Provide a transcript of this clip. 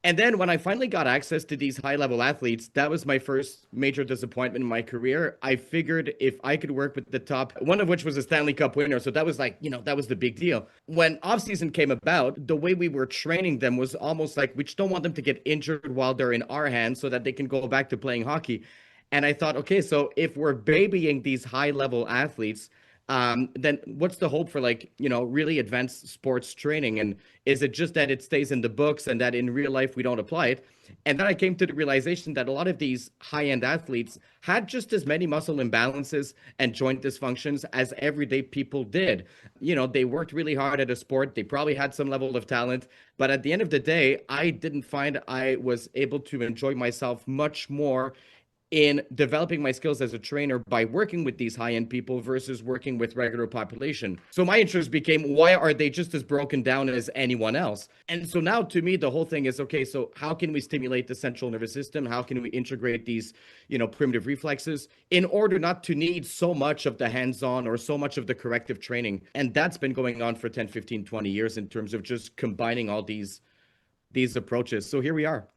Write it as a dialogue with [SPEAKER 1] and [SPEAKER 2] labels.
[SPEAKER 1] And then when I finally got access to these high level athletes, that was my first major disappointment in my career. I figured if I could work with the top, one of which was a Stanley Cup winner. So that was like, that was the big deal. When offseason came about, the way we were training them was almost like we just don't want them to get injured while they're in our hands so that they can go back to playing hockey. And I thought, okay, so if we're babying these high level athletes, then what's the hope for like, really advanced sports training? And is it just that it stays in the books and that in real life we don't apply it? And then I came to the realization that a lot of these high-end athletes had just as many muscle imbalances and joint dysfunctions as everyday people did. They worked really hard at a sport. They probably had some level of talent, but at the end of the day, I didn't find I was able to enjoy myself much more in developing my skills as a trainer by working with these high-end people versus working with regular population. So my interest became, why are they just as broken down as anyone else? And so now to me, the whole thing is, okay, so how can we stimulate the central nervous system? How can we integrate these, primitive reflexes in order not to need so much of the hands-on or so much of the corrective training? And that's been going on for 10, 15, 20 years in terms of just combining all these approaches. So here we are.